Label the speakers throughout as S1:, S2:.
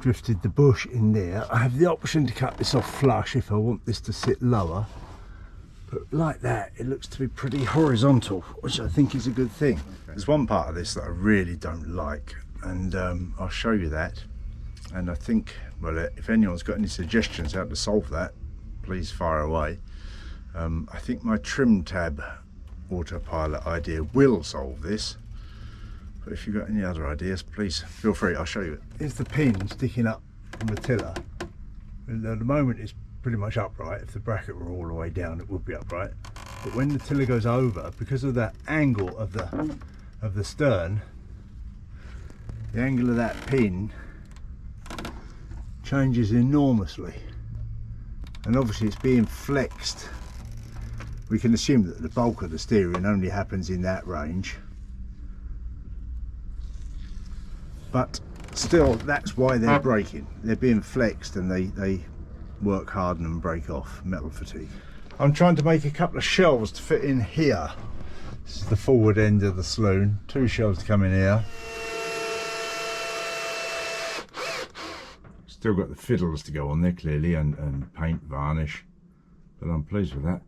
S1: drifted the bush in there. I have the option to cut this off flush if I want this to sit lower, but like that it looks to be pretty horizontal, which I think is a good thing. There's one part of this that I really don't like, and I'll show you that. And I think, well, if anyone's got any suggestions how to solve that, please fire away. I think my trim tab autopilot idea will solve this, but if you've got any other ideas, please feel free, I'll show you it. Here's the pin sticking up from the tiller, and at the moment it's pretty much upright. If the bracket were all the way down, it would be upright, but when the tiller goes over, because of that angle of the stern, the angle of that pin changes enormously, and obviously it's being flexed. We can assume that the bulk of the steering only happens in that range, but still, that's why they're breaking. They're being flexed, and they work harden and break off, metal fatigue. I'm trying to make a couple of shelves to fit in here. This is the forward end of the saloon. 2 shelves to come in here. Still got the fiddles to go on there clearly, and paint, varnish, but I'm pleased with that.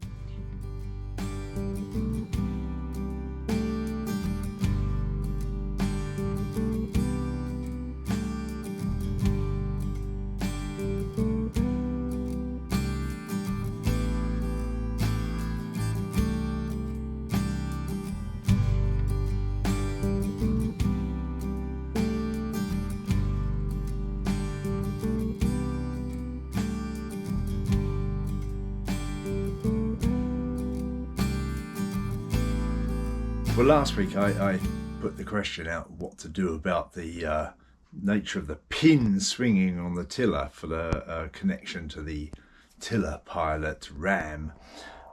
S1: Well, last week I put the question out what to do about the nature of the pin swinging on the tiller for the connection to the tiller pilot ram,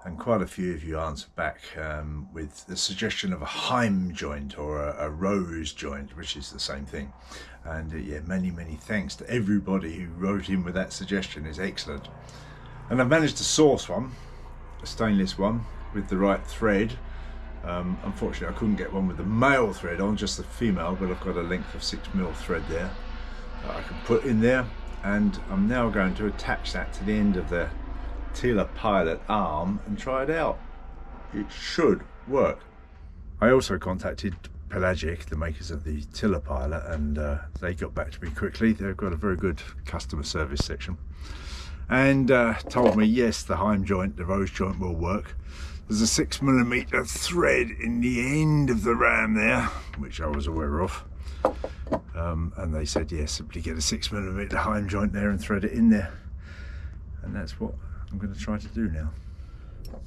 S1: and quite a few of you answered back with the suggestion of a Heim joint or a rose joint, which is the same thing. And yeah, many thanks to everybody who wrote in with that suggestion. It's excellent. And I've managed to source one, a stainless one with the right thread. Unfortunately I couldn't get one with the male thread on, just the female, but I've got a length of 6mm thread there that I can put in there, and I'm now going to attach that to the end of the tiller pilot arm and try it out. It should work. I also contacted Pelagic, the makers of the tiller pilot, and they got back to me quickly. They've got a very good customer service section, and told me yes, the Heim joint, the rose joint will work. There's a 6mm thread in the end of the ram there, which I was aware of, and they said yes, simply get a 6mm Heim joint there and thread it in there, and that's what I'm going to try to do now.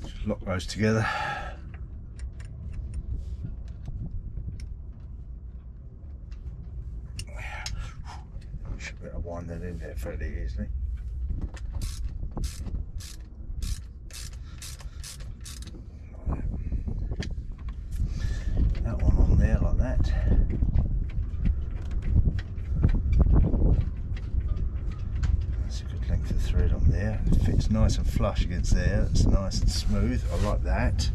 S1: Just lock those together. Should be able to wind that in there fairly easily. That one on there like that. That's a good length of thread on there. It fits nice and flush against there. It's nice and smooth. I like that.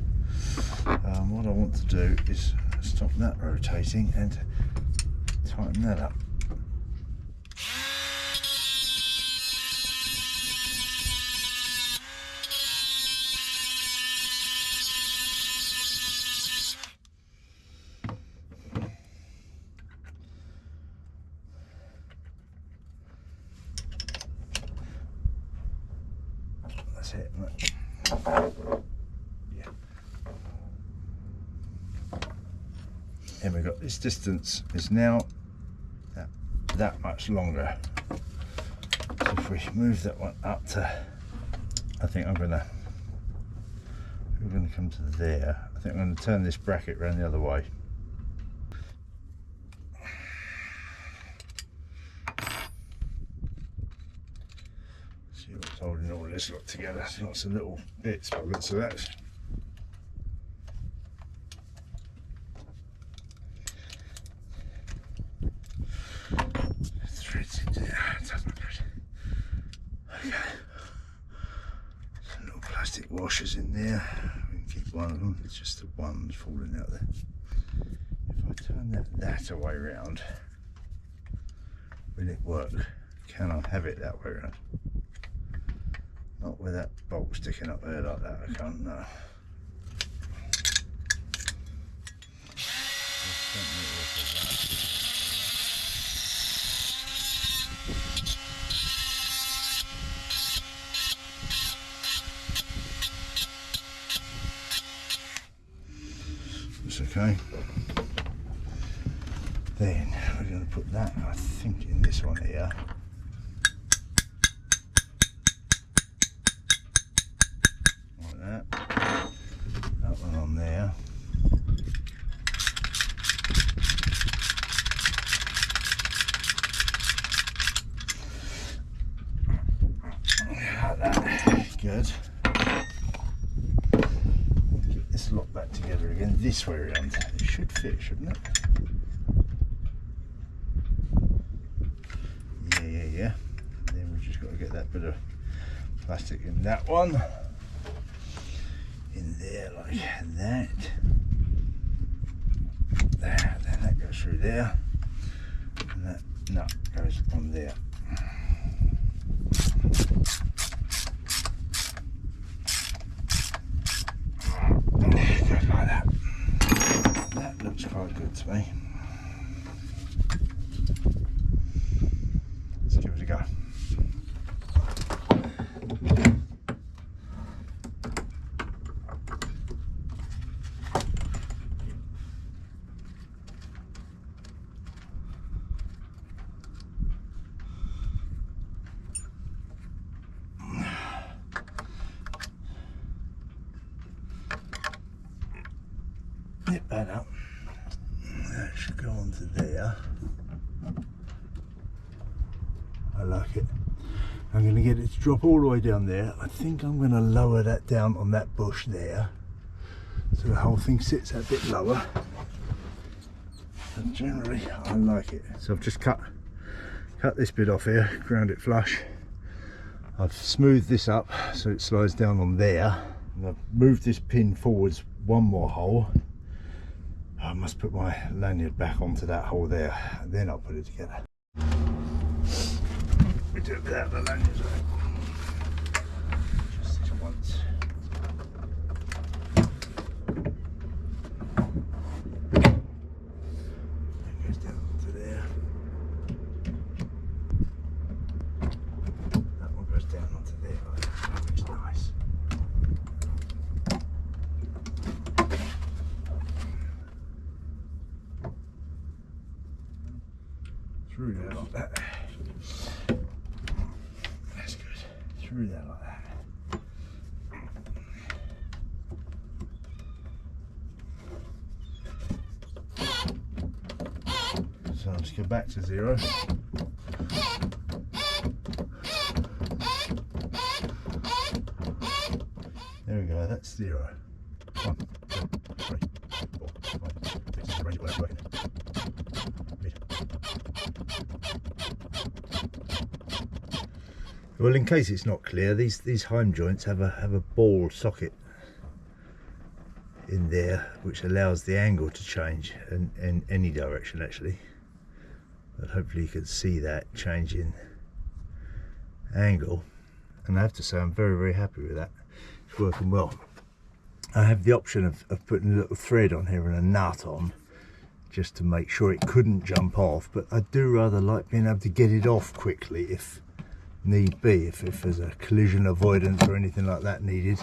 S1: What I want to do is stop that rotating and tighten that up. It. Yeah. And we've got this distance is now that much longer. So if we move that one up to, I think we're gonna come to there. I think I'm going to turn this bracket around the other way. Holding all this lot together, lots of little bits by the looks of that. Threads into there, okay. Some little plastic washers in there. We can keep one of them, it's just the ones falling out there. If I turn that away round, will it work? can I have it that way around? Not with that bolt sticking up there like that, I can't, no. It's okay. Then we're going to put that, I think, in this one here. Like that. That one on there. Like that. Good. Get this lot back together again this way around. It should fit, shouldn't it? Yeah. Then we've just got to get that bit of plastic in that one. In there like that. There, then that goes through there. And that nut goes on there. It goes like that. That looks quite good to me. Let's give it a go. Nip that up. That should go onto there. I like it. I'm going to get it to drop all the way down there. I think I'm going to lower that down on that bush there, so the whole thing sits a bit lower. And generally, I like it. So I've just cut this bit off here, ground it flush. I've smoothed this up so it slides down on there. And I've moved this pin forwards one more hole. I must put my lanyard back onto that hole there, and then I'll put it together. We do it without the lanyards on. Just this once. That goes down onto there. That one goes down onto there. That looks nice. Through there like that. That's good. Through there like that. So I'll just go back to 0. There we go, that's 0. 1, 2, 3, 4, 5, 6, range it without working. Well, in case it's not clear, these home joints have a ball socket in there which allows the angle to change in any direction actually. But hopefully you can see that change in angle, and I have to say I'm very happy with that. It's working well. I have the option of putting a little thread on here and a nut on, just to make sure it couldn't jump off, but I do rather like being able to get it off quickly if need be, if there's a collision avoidance or anything like that needed.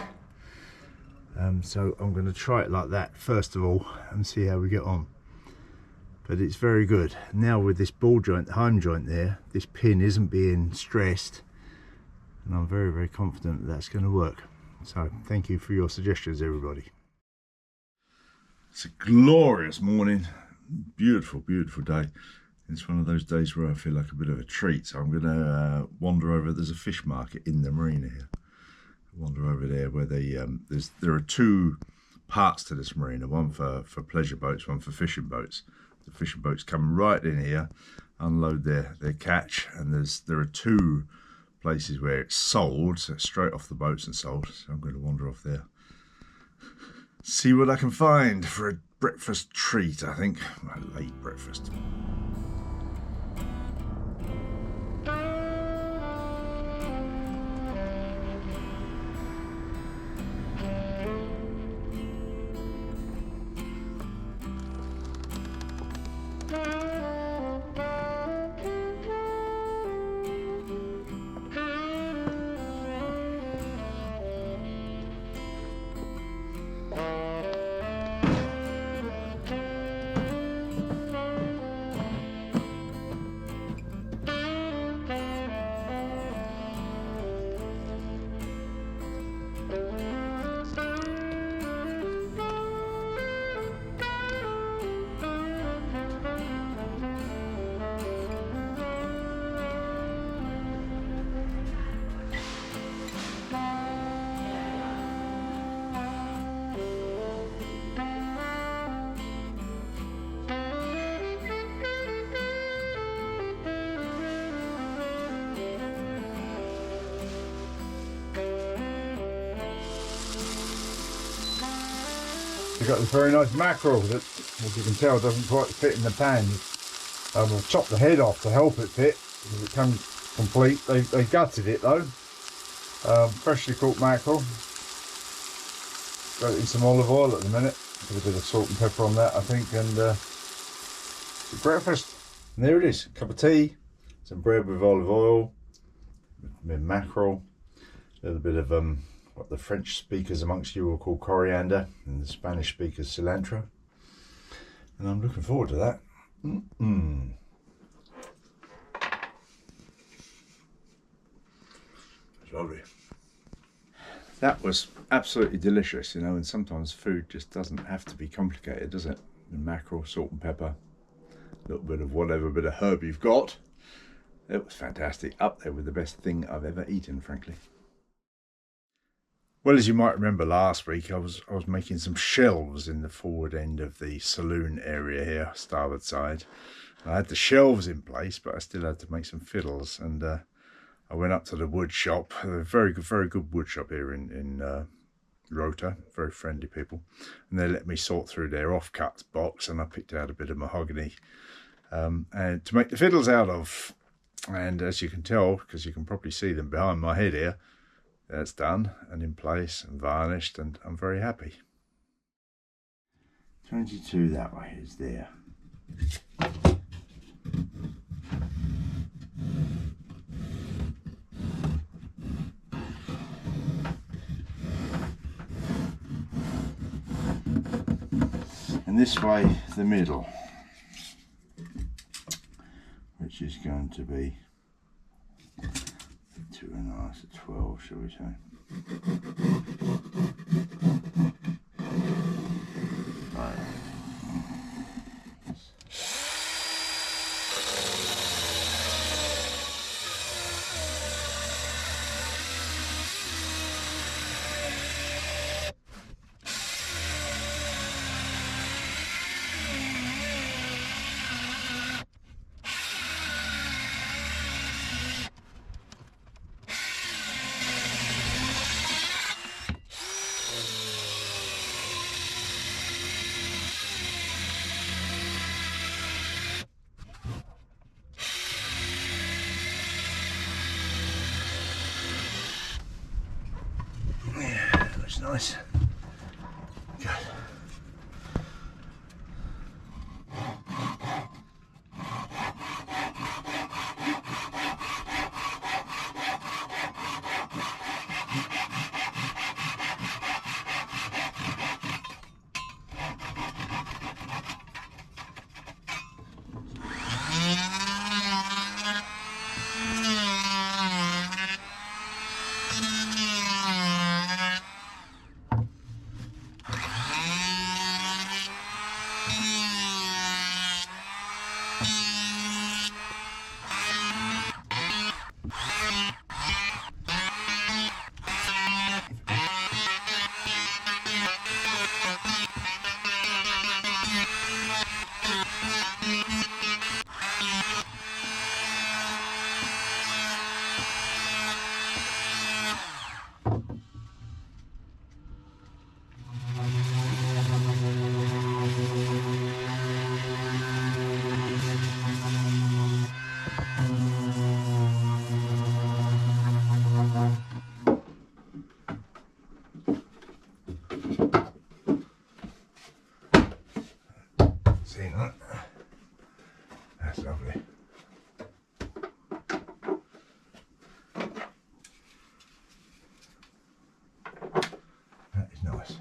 S1: So I'm going to try it like that first of all and see how we get on. But it's very good. Now with this ball joint, the home joint there, this pin isn't being stressed, and I'm very confident that that's going to work. So thank you for your suggestions, everybody. It's a glorious morning, beautiful day. It's one of those days where I feel like a bit of a treat, so I'm going to wander over. There's a fish market in the marina here. Wander over there where there are 2 parts to this marina, one for pleasure boats, one for fishing boats. The fishing boats come right in here, unload their catch, and there are 2 places where it's sold, so it's straight off the boats and sold. So I'm going to wander off there, see what I can find for a breakfast treat, I think. A late breakfast.
S2: We've got this very nice mackerel that, as you can tell, doesn't quite fit in the pan. We'll chop the head off to help it fit, because it comes complete. They gutted it though. Freshly caught mackerel. Got it in some olive oil at the minute. Put a bit of salt and pepper on that, I think, and breakfast. And there it is, a cup of tea, some bread with olive oil, a bit of mackerel, a little bit of what the French speakers amongst you will call coriander, and the Spanish speakers cilantro. And I'm looking forward to that. It's lovely. That was absolutely delicious, you know, and sometimes food just doesn't have to be complicated, does it? The mackerel, salt and pepper, a little bit of whatever bit of herb you've got. It was fantastic, up there with the best thing I've ever eaten, frankly. Well, as you might remember last week, I was making some shelves in the forward end of the saloon area here, starboard side. I had the shelves in place, but I still had to make some fiddles, and I went up to the wood shop, a very good wood shop here in Rota, very friendly people, and they let me sort through their offcuts box, and I picked out a bit of mahogany and to make the fiddles out of. And as you can tell, because you can probably see them behind my head here, that's done and in place and varnished, and I'm very happy. 22 that way is there. And this way, the middle, which is going to be 2.5 to 12, shall we say. Right. Nice. Good. See that? That's lovely. That is nice.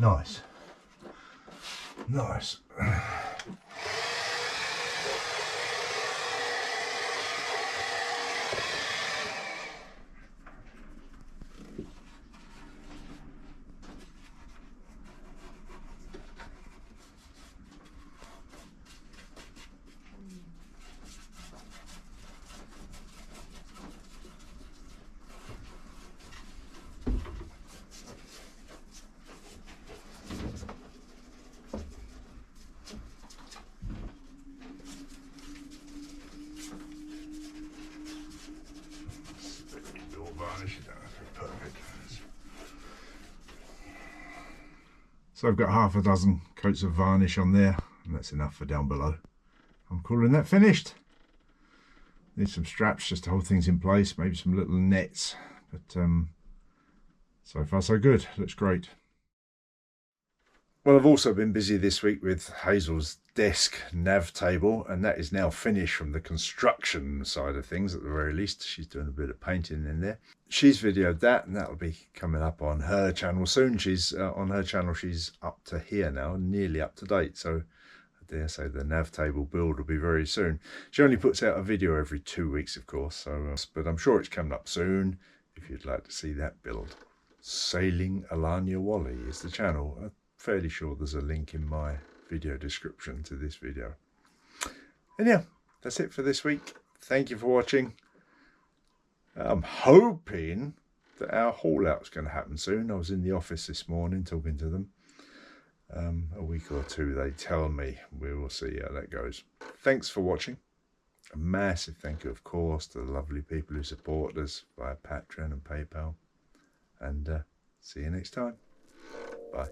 S1: Nice. Nice. So I've got half a dozen coats of varnish on there, and that's enough for down below. I'm calling that finished. Need some straps just to hold things in place, maybe some little nets, but so far so good. Looks great. Well, I've also been busy this week with Hazel's desk nav table, and that is now finished from the construction side of things at the very least. She's doing a bit of painting in there. She's videoed that, and that'll be coming up on her channel soon. She's on her channel, she's up to here now, nearly up to date. So I dare say the nav table build will be very soon. She only puts out a video every 2 weeks, of course, so but I'm sure it's coming up soon if you'd like to see that build. Sailing Alanya Wally is the channel. Fairly sure there's a link in my video description to this video. And yeah, that's it for this week. Thank you for watching. I'm hoping that our haul out's going to happen soon. I was in the office this morning talking to them. A week or two, they tell me. We will see how that goes. Thanks for watching. A massive thank you, of course, to the lovely people who support us via Patreon and PayPal. And see you next time. Bye.